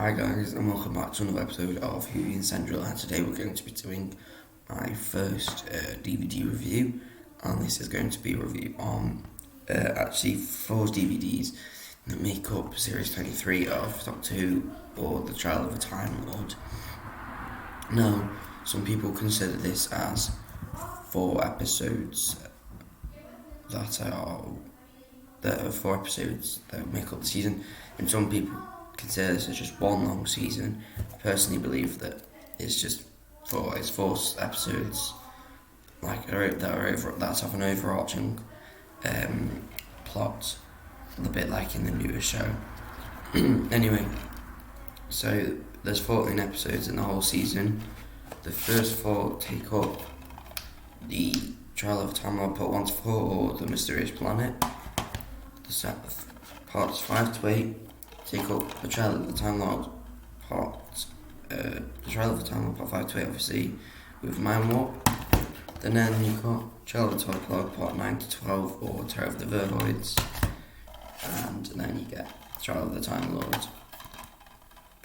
Hi guys, and welcome back to another episode of Huey and Central. And today we're going to be doing my first DVD review, and this is going to be a review on actually 4 DVDs that make up Series 23 of Doctor Who, or The Trial of a Time Lord. Now, some people consider this as 4 episodes that are 4 episodes that make up the season, and some people consider this as just one long season. I personally believe that it's just 4 episodes that have an overarching plot, a bit like in the newer show. Anyway, so there's 14 episodes in the whole season. The first 4 take up the Trial of Time Lord Part 1 to 4, or The Mysterious Planet. The parts 5 to 8 take up the Trial of the Time Lord Part 5 to 8, obviously, with Mind Warp. And then you've got Trial of the Time Lord Part 9 to 12, or Terror of the Vervoids. And then you get Trial of the Time Lord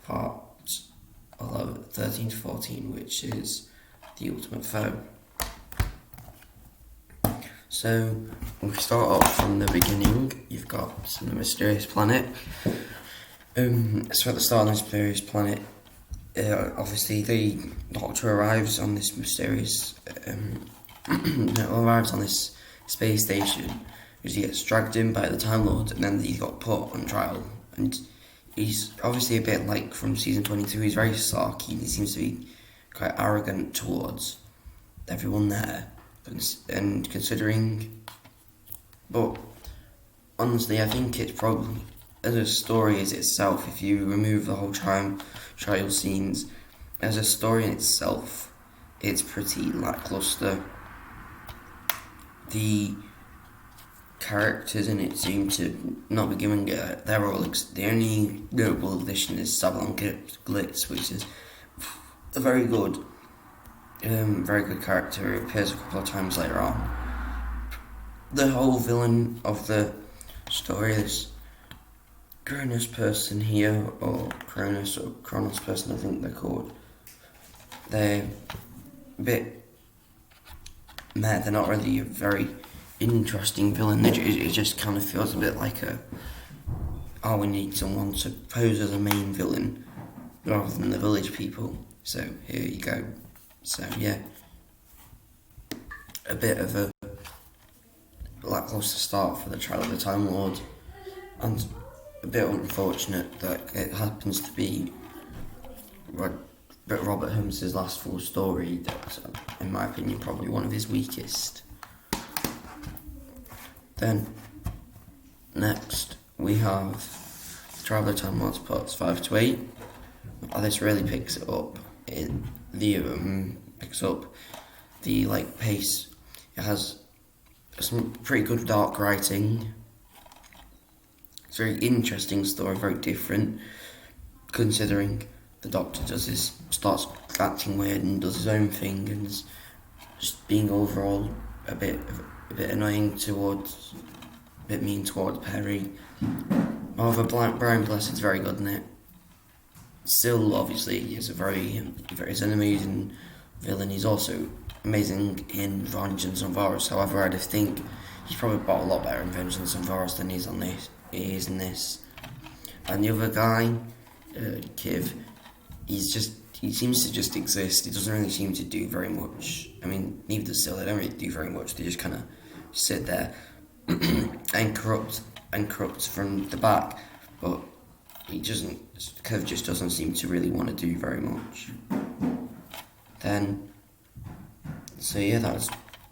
Part 13 to 14, which is The Ultimate Foe. So, we start off from the beginning. You've got The Mysterious Planet. So at the start of this Mysterious Planet, obviously the Doctor arrives on this mysterious, arrives on this space station, because he gets dragged in by the Time Lord, and then he got put on trial. And he's obviously a bit like from season 22. He's very sarky. He seems to be quite arrogant towards everyone there, and considering. But honestly, I think it's probably, as a story as itself, if you remove the whole trial scenes, as a story in itself, it's pretty lackluster. The characters in it seem to not be given their role. The only notable addition is Savlon Glitz, which is a very good character. It appears a couple of times later on. The whole villain of the story is Cronus person here, or Kronos person, I think they're called. They're a bit meh. They're not really a very interesting villain. It just kind of feels a bit like we need someone to pose as a main villain rather than the village people. So here you go. So yeah, a bit of a lackluster start for the Trial of the Time Lord, and a bit unfortunate that it happens to be Robert Holmes' last full story. That, in my opinion, probably one of his weakest. Then, next, we have Trial of the Time Lord parts 5 to 8. This really picks it up. Picks up the pace. It has some pretty good dark writing. It's a very interesting story, very different, considering the Doctor starts acting weird and does his own thing, and is just being overall a bit annoying a bit mean towards Perry. However, Brian Blessed's very good in it. Still, obviously, he's an amazing villain. He's also amazing in Vengeance on Varos. However, I just think he's probably got a lot better in Vengeance on Varos than he is in this. And the other guy, Kiv, he seems to just exist. He doesn't really seem to do very much. I mean, neither does Syl. They don't really do very much. They just kind of sit there and corrupt from the back. But Kiv just doesn't seem to really want to do very much. Then, so yeah,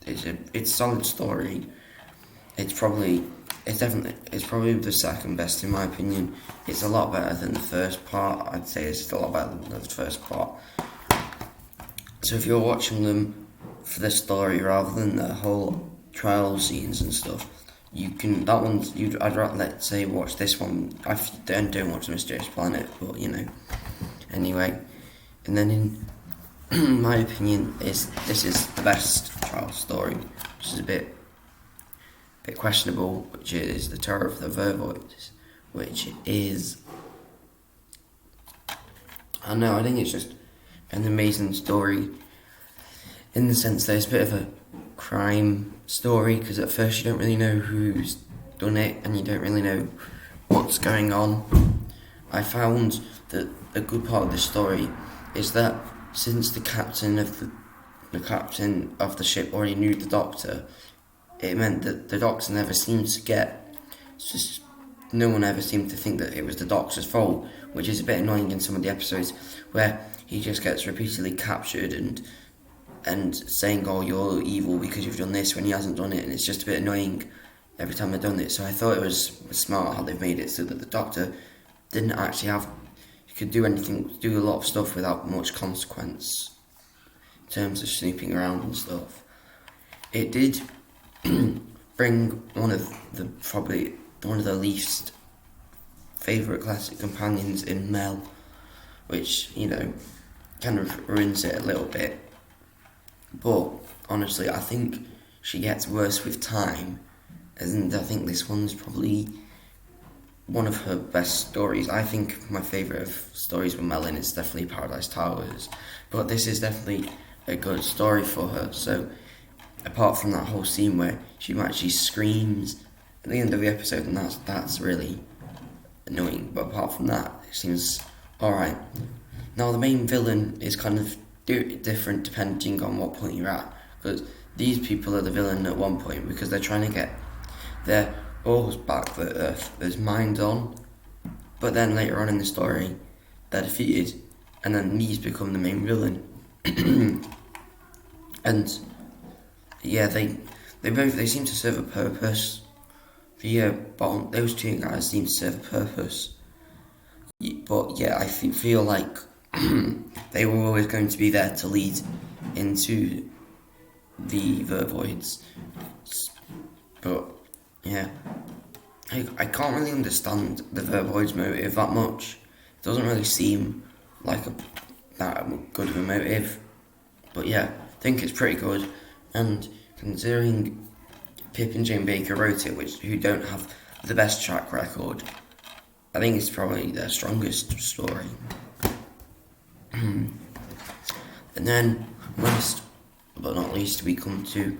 it's a solid story. It's probably the second best in my opinion. It's a lot better than the first part. I'd say it's a lot better than the first part. So if you're watching them for the story rather than the whole trial scenes and stuff, I'd rather, let's say, watch this one. I don't watch The Mysterious Planet, but anyway. And then in my opinion, this is the best trial story, which is a bit questionable, which is The Terror of the Vervoids, which is I know, I think it's just an amazing story in the sense that it's a bit of a crime story, because at first you don't really know who's done it and you don't really know what's going on. I found that a good part of the story is that since the captain of the ship already knew the Doctor, it meant that the Doctor never seemed to get, it's just no one ever seemed to think that it was the Doctor's fault, which is a bit annoying in some of the episodes where he just gets repeatedly captured and saying, oh, you're evil because you've done this, when he hasn't done it, and it's just a bit annoying every time they've done it. So I thought it was smart how they've made it so that the Doctor didn't actually have, he could do anything, do a lot of stuff without much consequence in terms of snooping around and stuff. It did bring one of the least favourite classic companions in Mel, which, kind of ruins it a little bit. But honestly, I think she gets worse with time, and I think this one's probably one of her best stories. I think my favourite of stories with Mel in is definitely Paradise Towers, but this is definitely a good story for her. So apart from that whole scene where she actually screams at the end of the episode, and that's really annoying, but apart from that, it seems alright. Now the main villain is kind of different depending on what point you're at, because these people are the villain at one point because they're trying to get their oars back that Earth is mined on, but then later on in the story they're defeated, and then these become the main villain. And yeah, they seem to serve a purpose. Those two guys seem to serve a purpose. But yeah, I feel like they were always going to be there to lead into the Vervoids. But yeah, I can't really understand the Vervoids motive that much. It doesn't really seem like that good of a motive. But yeah, I think it's pretty good. And considering Pip and Jane Baker wrote it, who don't have the best track record, I think it's probably their strongest story. And then, last but not least, we come to,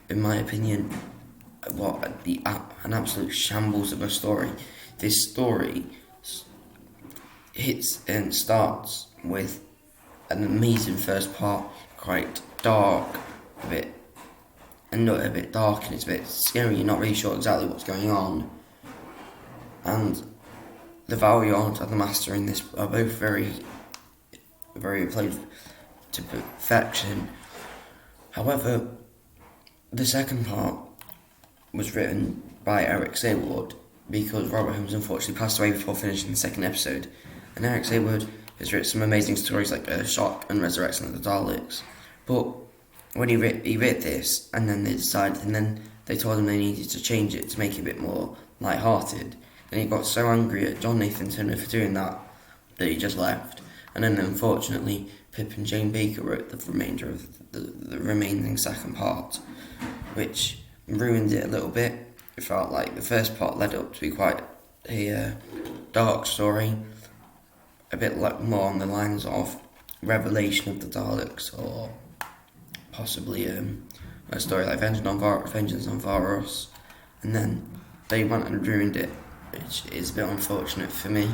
in my opinion, an absolute shambles of a story. This story hits and starts with an amazing first part, quite dark, a bit dark, and it's a bit scary. You're not really sure exactly what's going on. And the Valiant and the Master in this are both very, very played to perfection. However, the second part was written by Eric Saward because Robert Holmes unfortunately passed away before finishing the second episode. And Eric Saward has written some amazing stories like Shock and Resurrection of the Daleks. But when he wrote this, and then they told him they needed to change it to make it a bit more light-hearted. And he got so angry at John Nathan Turner for doing that he just left. And then unfortunately, Pip and Jane Baker wrote the remainder of the remaining second part, which ruined it a little bit. It felt like the first part led up to be quite a dark story, a bit like more on the lines of Revelation of the Daleks, or possibly a story like Vengeance on Varos, and then they went and ruined it, which is a bit unfortunate for me,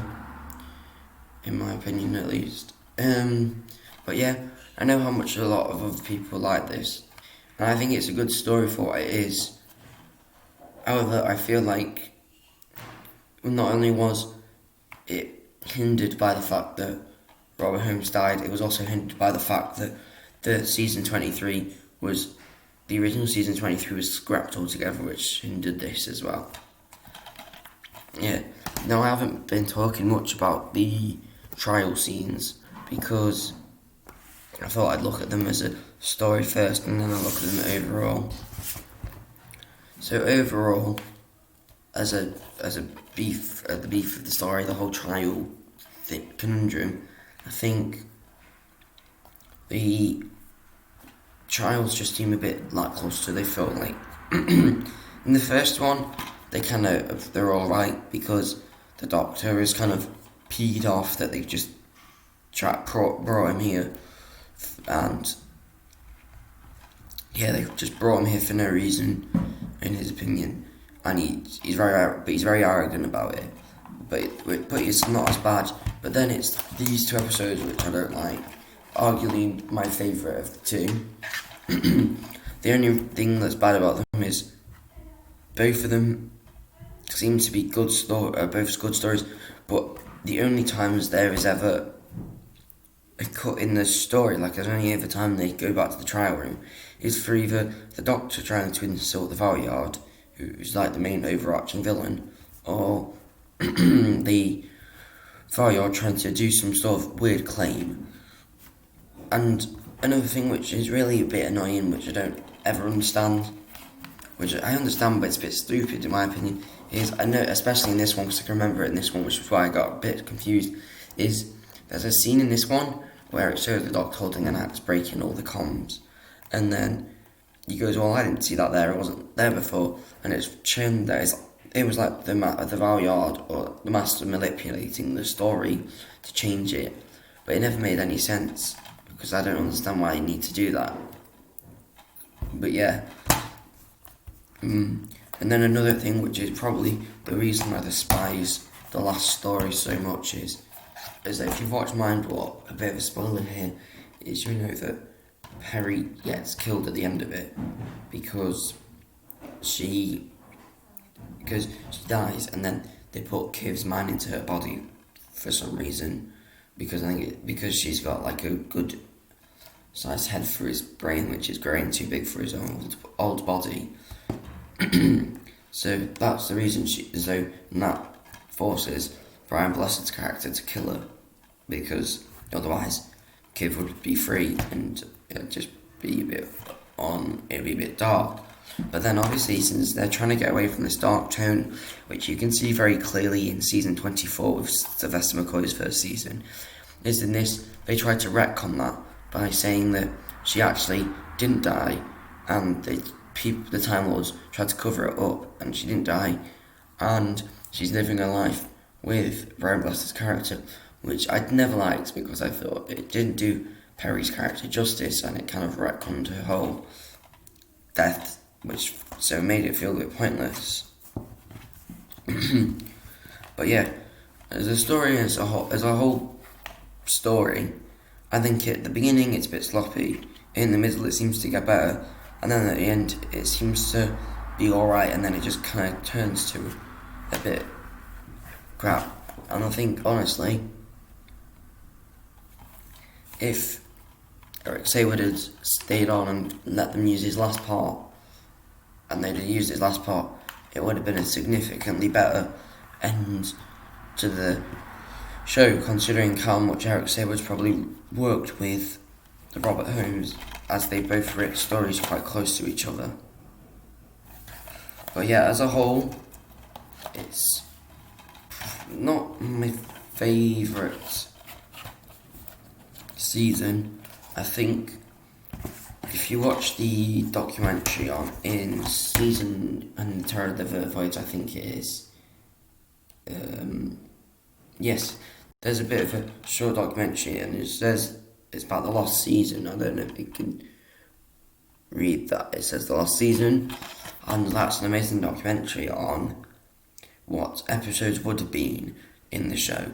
in my opinion at least. But yeah, I know how much a lot of other people like this, and I think it's a good story for what it is. However, I feel like not only was it hindered by the fact that Robert Holmes died, it was also hindered by the fact that the original season 23 was scrapped altogether, which hindered this as well. Yeah. Now, I haven't been talking much about the trial scenes because I thought I'd look at them as a story first and then I'll look at them overall. So overall, as a beef of the story, the whole trial conundrum, I think the trials just seem a bit lackluster. They felt like in the first one they're all right because the Doctor is kind of peed off that they've just brought him here, and yeah, they just brought him here for no reason, in his opinion, and he's very arrogant about it. But it's not as bad. But then it's these two episodes which I don't like. Arguably my favourite of the two. The only thing that's bad about them is both of them seem to be both good stories, but the only times there is ever a cut in the story, like there's only ever time they go back to the trial room, is for either the Doctor trying to insult the Valeyard, who's like the main overarching villain, or the Valeyard trying to do some sort of weird claim. And another thing which is really a bit annoying, which I don't ever understand, which I understand but it's a bit stupid in my opinion, is, I know, especially in this one, because I can remember it in this one, which is why I got a bit confused, is there's a scene in this one where it shows the Doctor holding an axe breaking all the comms, and then he goes, well, I didn't see that there, it wasn't there before, and it's shown that it was like the Valeyard or the Master manipulating the story to change it, but it never made any sense, because I don't understand why you need to do that. But yeah. And then another thing, which is probably the reason why I despise the last story so much, is that if you've watched Mindwarp, a bit of a spoiler here, is you know that Peri gets killed at the end of it because she dies, and then they put Kiv's mind into her body for some reason, because because she's got like a good sized head for his brain, which is growing too big for his old body. So that's the reason that forces Brian Blessed's character to kill her, because otherwise Kiv would be free and it'd just be it'd be a bit dark. But then obviously, since they're trying to get away from this dark tone, which you can see very clearly in season 24 with Sylvester McCoy's first season, is in this, they tried to retcon that by saying that she actually didn't die, and the Time Lords tried to cover it up, and she didn't die, and she's living her life with Brian Blessed's character, which I'd never liked, because I thought it didn't do Peri's character justice, and it kind of retconned her whole death, which so made it feel a bit pointless. But yeah, as a story, as a whole story, I think at the beginning it's a bit sloppy, in the middle it seems to get better, and then at the end it seems to be alright, and then it just kind of turns to a bit crap. And I think, honestly, if Eric Saward had stayed on and let them use his last part, and they'd have used his last part, it would have been a significantly better end to the show, considering how much Eric Saward's probably worked with the Robert Holmes, as they both wrote stories quite close to each other. But yeah, as a whole, it's not my favourite season. I think if you watch the documentary in season and Terror of the Vervoids, I think it is. Yes, there's a bit of a short documentary, and it says it's about the lost season. I don't know if you can read that. It says the lost season, and that's an amazing documentary on what episodes would have been in the show.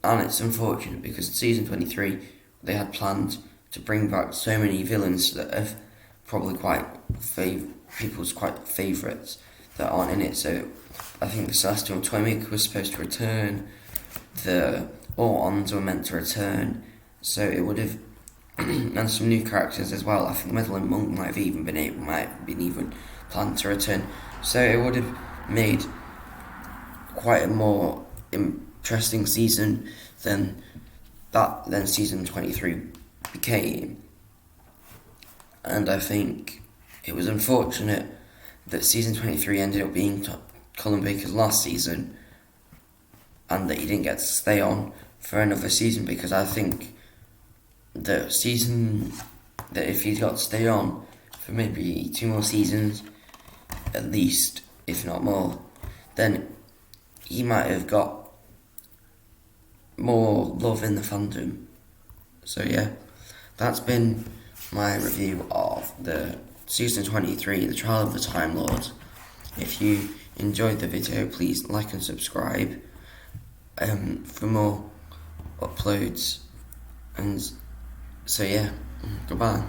And it's unfortunate because season 23 they had planned to bring back so many villains that are probably people's quite favourites that aren't in it. So I think the Celestial Toymaker was supposed to return, the All-Ons were meant to return, so it would have, and some new characters as well. I think Madeline Monk might have been even planned to return. So it would have made quite a more interesting season than season 23 became. And I think it was unfortunate that season 23 ended up being Colin Baker's last season, and that he didn't get to stay on for another season, because I think that if he got to stay on for maybe 2 more seasons at least, if not more, then he might have got more love in the fandom. So yeah, that's been my review of the Season 23, The Trial of the Time Lord. If you enjoyed the video, please like and subscribe for more uploads. And so yeah, goodbye.